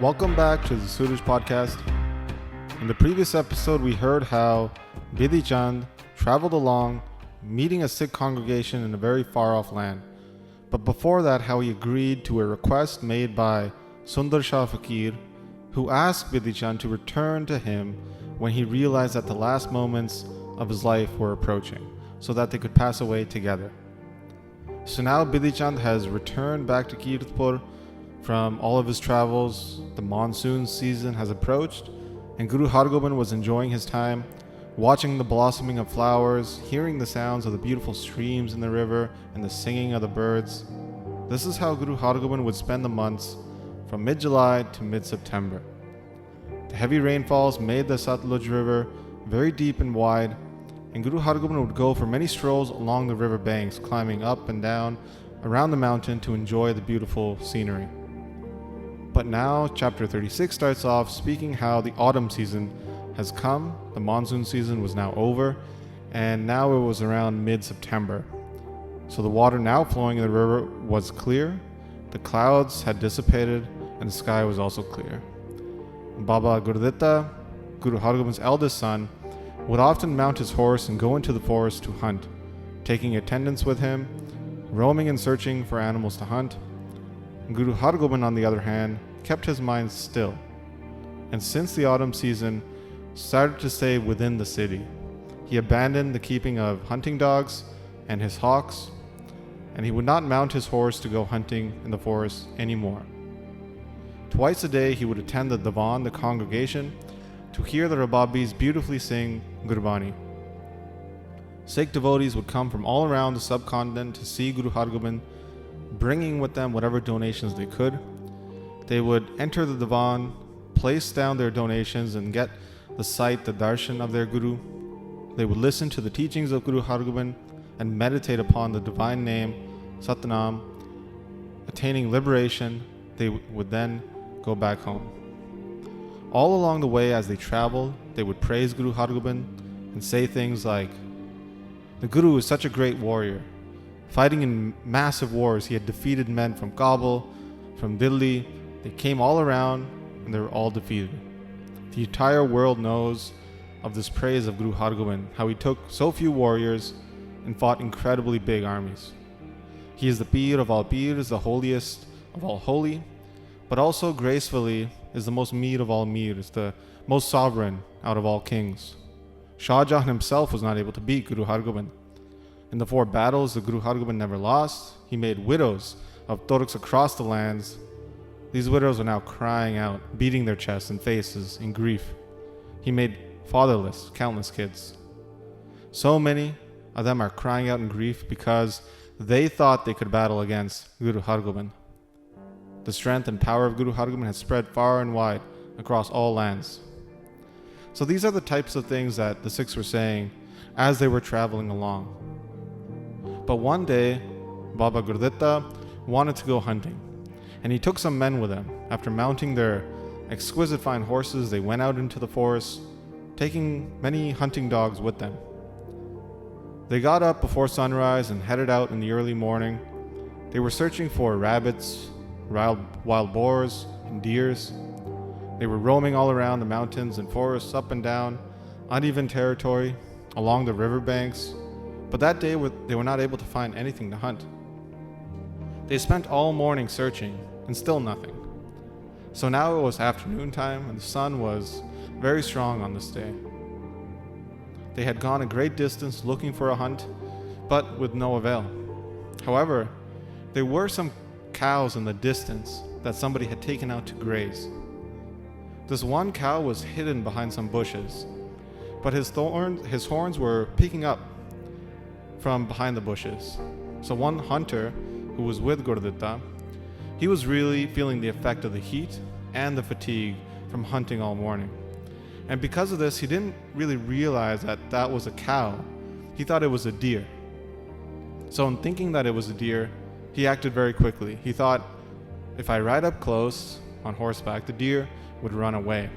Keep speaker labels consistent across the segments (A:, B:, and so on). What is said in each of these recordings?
A: Welcome back to the Suraj Podcast. In the previous episode, we heard how Bidhi Chand traveled along, meeting a Sikh congregation in a very far-off land. But before that, how he agreed to a request made by Sundar Shah Fakir, who asked Bidhi Chand to return to him when he realized that the last moments of his life were approaching, so that they could pass away together. So now Bidhi Chand has returned back to Kiratpur from all of his travels. The monsoon season has approached, and Guru Hargobind was enjoying his time, watching the blossoming of flowers, hearing the sounds of the beautiful streams in the river and the singing of the birds. This is how Guru Hargobind would spend the months from mid-July to mid-September. The heavy rainfalls made the Satluj River very deep and wide, and Guru Hargobind would go for many strolls along the river banks, climbing up and down around the mountain to enjoy the beautiful scenery. But now, chapter 36 starts off speaking how the autumn season has come, the monsoon season was now over, and now it was around mid-September. So the water now flowing in the river was clear, the clouds had dissipated, and the sky was also clear. Baba Gurditta, Guru Hargobind's eldest son, would often mount his horse and go into the forest to hunt, taking attendants with him, roaming and searching for animals to hunt. Guru Hargobind, on the other hand, kept his mind still, and since the autumn season, started to stay within the city. He abandoned the keeping of hunting dogs and his hawks, and he would not mount his horse to go hunting in the forest anymore. Twice a day he would attend the Divan, the congregation, to hear the Rababis beautifully sing Gurbani. Sikh devotees would come from all around the subcontinent to see Guru Hargobind, bringing with them whatever donations they could. They would enter the Divan, place down their donations, and get the sight, the darshan of their Guru. They would listen to the teachings of Guru Hargobind and meditate upon the divine name, Satnam. Attaining liberation, they would then go back home. All along the way as they traveled, they would praise Guru Hargobind and say things like, "The Guru is such a great warrior. Fighting in massive wars, he had defeated men from Kabul, from Delhi. They came all around and they were all defeated." The entire world knows of this praise of Guru Hargobind, how he took so few warriors and fought incredibly big armies. He is the Peer of all Peers, the holiest of all holy, but also gracefully is the most Meer of all Meers, the most sovereign out of all kings. Shah Jahan himself was not able to beat Guru Hargobind. In the 4 battles the Guru Hargobind never lost, he made widows of Turks across the lands. These widows were now crying out, beating their chests and faces in grief. He made fatherless countless kids. So many of them are crying out in grief because they thought they could battle against Guru Hargobind. The strength and power of Guru Hargobind has spread far and wide across all lands. So these are the types of things that the Sikhs were saying as they were traveling along. But one day, Baba Gurditta wanted to go hunting, and he took some men with him. After mounting their exquisite fine horses, they went out into the forest, taking many hunting dogs with them. They got up before sunrise and headed out in the early morning. They were searching for rabbits, wild boars, and deers. They were roaming all around the mountains and forests, up and down uneven territory, along the riverbanks. But that day they were not able to find anything to hunt. They spent all morning searching, and still nothing. So now it was afternoon time, and the sun was very strong on this day. They had gone a great distance looking for a hunt, but with no avail. However, there were some cows in the distance that somebody had taken out to graze. This one cow was hidden behind some bushes, but his horns were peeking up from behind the bushes. So one hunter who was with Gurditta, he was really feeling the effect of the heat and the fatigue from hunting all morning. And because of this, he didn't really realize that that was a cow. He thought it was a deer. So in thinking that it was a deer, he acted very quickly. He thought, if I ride up close on horseback, the deer would run away.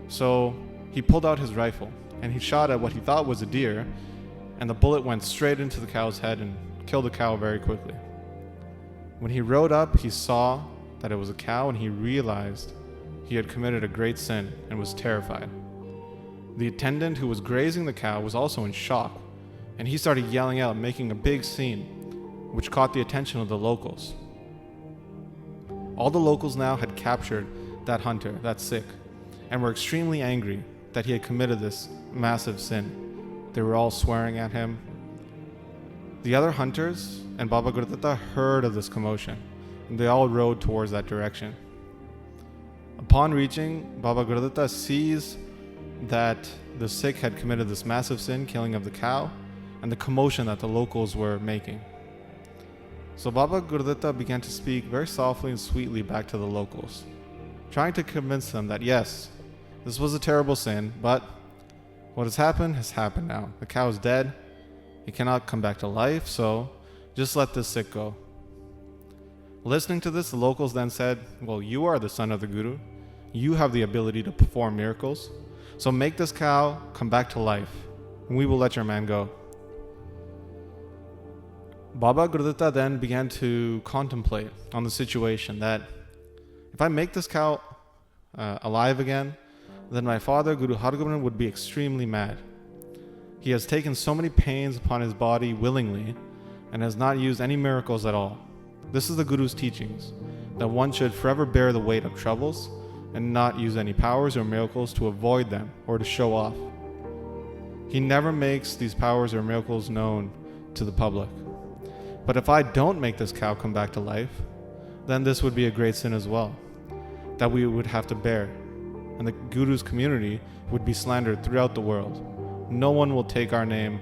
A: So he pulled out his rifle and he shot at what he thought was a deer, and the bullet went straight into the cow's head and killed the cow very quickly. When he rode up, he saw that it was a cow and he realized he had committed a great sin and was terrified. The attendant who was grazing the cow was also in shock, and he started yelling out, making a big scene, which caught the attention of the locals. All the locals now had captured that hunter, that Sikh, and were extremely angry that he had committed this massive sin. They were all swearing at him. The other hunters and Baba Gurditta heard of this commotion, and they all rode towards that direction. Upon reaching, Baba Gurditta sees that the Sikh had committed this massive sin, killing of the cow, and the commotion that the locals were making. So Baba Gurditta began to speak very softly and sweetly back to the locals, trying to convince them that yes, this was a terrible sin, but what has happened now. The cow is dead. He cannot come back to life, so just let this Sikh go. Listening to this, the locals then said, well, you are the son of the Guru. You have the ability to perform miracles. So make this cow come back to life, and we will let your man go. Baba Gurditta then began to contemplate on the situation that if I make this cow alive again, then my father, Guru Hargobind, would be extremely mad. He has taken so many pains upon his body willingly and has not used any miracles at all. This is the Guru's teachings, that one should forever bear the weight of troubles and not use any powers or miracles to avoid them or to show off. He never makes these powers or miracles known to the public. But if I don't make this cow come back to life, then this would be a great sin as well, that we would have to bear, and the Guru's community would be slandered throughout the world. No one will take our name,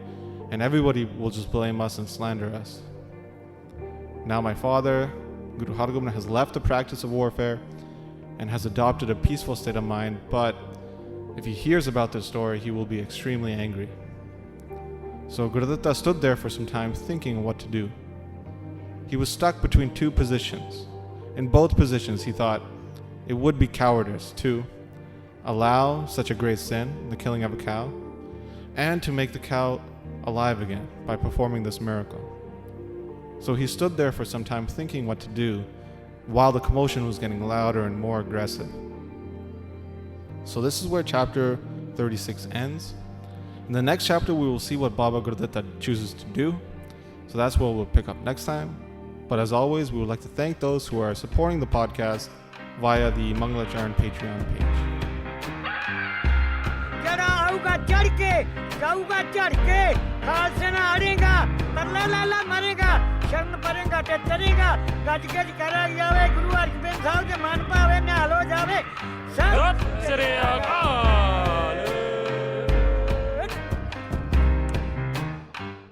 A: and everybody will just blame us and slander us. Now my father, Guru Hargobind, has left the practice of warfare and has adopted a peaceful state of mind, but if he hears about this story, he will be extremely angry. So Gurditta stood there for some time thinking what to do. He was stuck between two positions. In both positions, he thought it would be cowardice to allow such a great sin, the killing of a cow, and to make the cow alive again by performing this miracle. So he stood there for some time thinking what to do while the commotion was getting louder and more aggressive. So this is where chapter 36 ends. In the next chapter, we will see what Baba Gurditta chooses to do. So that's what we'll pick up next time. But as always, we would like to thank those who are supporting the podcast via the Mangalacharan Patreon page.
B: शरण परेगा ते तरेगा गज गज करा जावे गुरु अर्जन साहब के मन पावे न्यालो जावे सत श्री अकाल।